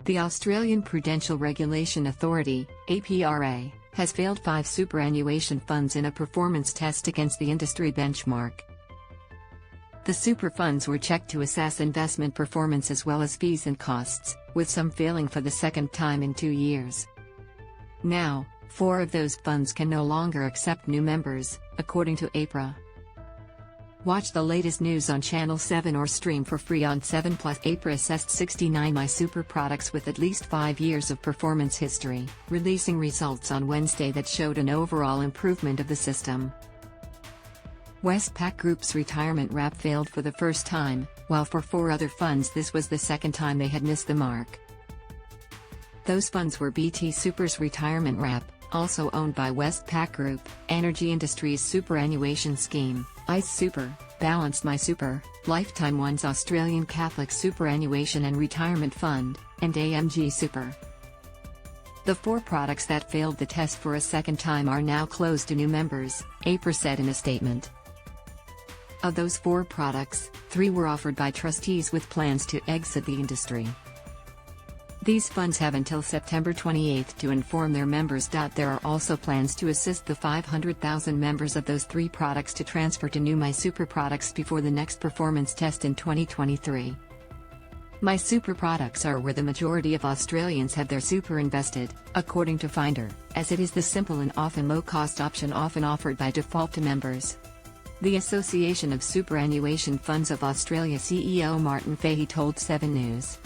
The Australian Prudential Regulation Authority, APRA, has failed 5 superannuation funds in a performance test against the industry benchmark. The super funds were checked to assess investment performance as well as fees and costs, with some failing for the second time in 2 years. Now, 4 of those funds can no longer accept new members, according to APRA. Watch the latest news on Channel 7 or stream for free on 7 Plus. APRA assessed 69 MySuper products with at least 5 years of performance history, releasing results on Wednesday that showed an overall improvement of the system. Westpac Group's retirement wrap failed for the first time, while for 4 other funds this was the second time they had missed the mark. Those funds were BT Super's retirement wrap, also owned by Westpac Group, Energy Industries' superannuation scheme, MySuper, Balanced MySuper, Lifetime One's Australian Catholic Superannuation and Retirement Fund, and AMG Super. The 4 products that failed the test for a second time are now closed to new members, APRA said in a statement. Of those 4 products, 3 were offered by trustees with plans to exit the industry. These funds have until September 28 to inform their members. There are also plans to assist the 500,000 members of those 3 products to transfer to new MySuper products before the next performance test in 2023. MySuper products are where the majority of Australians have their super invested, according to Finder, as it is the simple and often low-cost option often offered by default to members. The Association of Superannuation Funds of Australia CEO Martin Fahey told 7 News.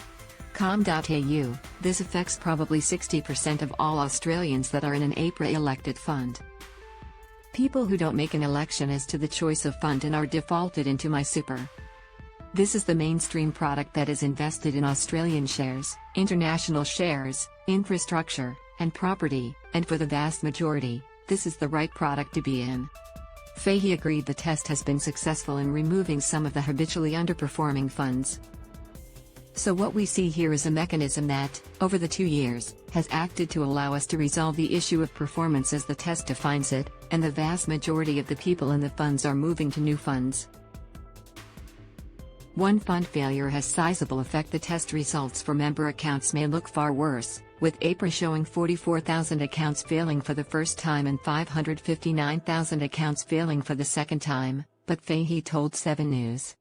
.Com.au, this affects probably 60% of all Australians that are in an APRA-elected fund. People who don't make an election as to the choice of fund and are defaulted into MySuper. This is the mainstream product that is invested in Australian shares, international shares, infrastructure, and property, and for the vast majority, this is the right product to be in. Fahey agreed the test has been successful in removing some of the habitually underperforming funds. So what we see here is a mechanism that, over the 2 years, has acted to allow us to resolve the issue of performance as the test defines it, and the vast majority of the people in the funds are moving to new funds. One fund failure has sizable effect. The test results for member accounts may look far worse, with APRA showing 44,000 accounts failing for the first time and 559,000 accounts failing for the second time, but Fahey told 7 News.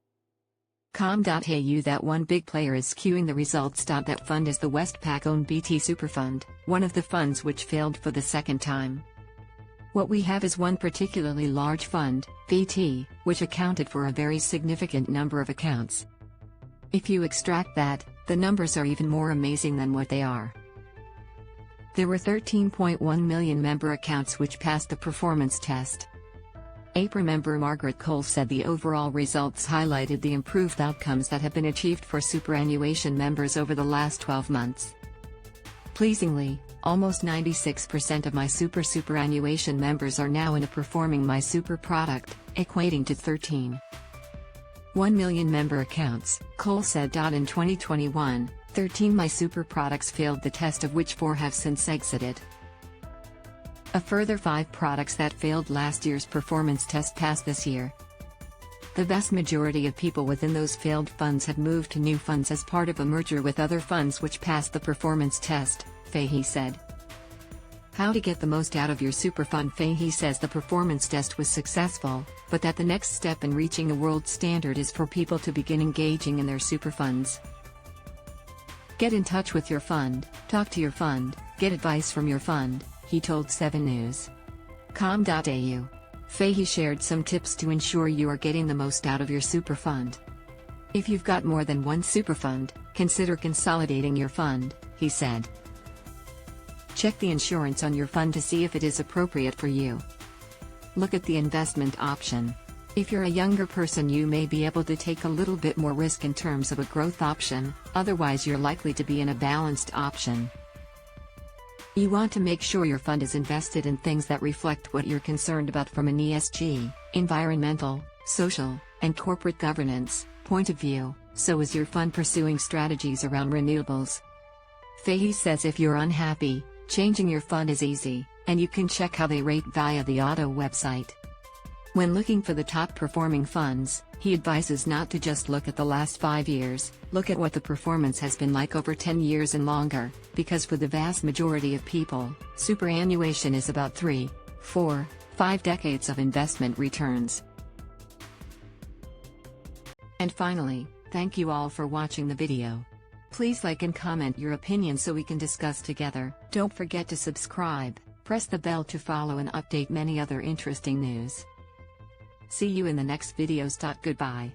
Com.au that one big player is skewing the results. That fund is the Westpac-owned BT Super Fund, one of the funds which failed for the second time. What we have is one particularly large fund, BT, which accounted for a very significant number of accounts. If you extract that, the numbers are even more amazing than what they are. There were 13.1 million member accounts which passed the performance test. APRA member Margaret Cole said the overall results highlighted the improved outcomes that have been achieved for superannuation members over the last 12 months. Pleasingly, almost 96% of MySuper superannuation members are now in a performing MySuper product, equating to 13.1 million member accounts, Cole said. In 2021, 13 MySuper products failed the test, of which 4 have since exited. A further 5 products that failed last year's performance test passed this year. The vast majority of people within those failed funds have moved to new funds as part of a merger with other funds which passed the performance test, Fahey said. How to get the most out of your super fund. Fahey says the performance test was successful, but that the next step in reaching a world standard is for people to begin engaging in their super funds. Get in touch with your fund, talk to your fund, get advice from your fund, he told 7 News. Com.au. Fahey shared some tips to ensure you are getting the most out of your super fund. If you've got more than one super fund, consider consolidating your fund, he said. Check the insurance on your fund to see if it is appropriate for you. Look at the investment option. If you're a younger person, you may be able to take a little bit more risk in terms of a growth option, otherwise you're likely to be in a balanced option. You want to make sure your fund is invested in things that reflect what you're concerned about from an ESG, environmental, social, and corporate governance point of view. So is your fund pursuing strategies around renewables? Fahey says if you're unhappy, changing your fund is easy, and you can check how they rate via the Auto website. When looking for the top performing funds, he advises not to just look at the last 5 years, look at what the performance has been like over 10 years and longer, because for the vast majority of people, superannuation is about 3, 4, 5 decades of investment returns. And finally, thank you all for watching the video. Please like and comment your opinion so we can discuss together. Don't forget to subscribe, press the bell to follow and update many other interesting news. See you in the next videos. Goodbye.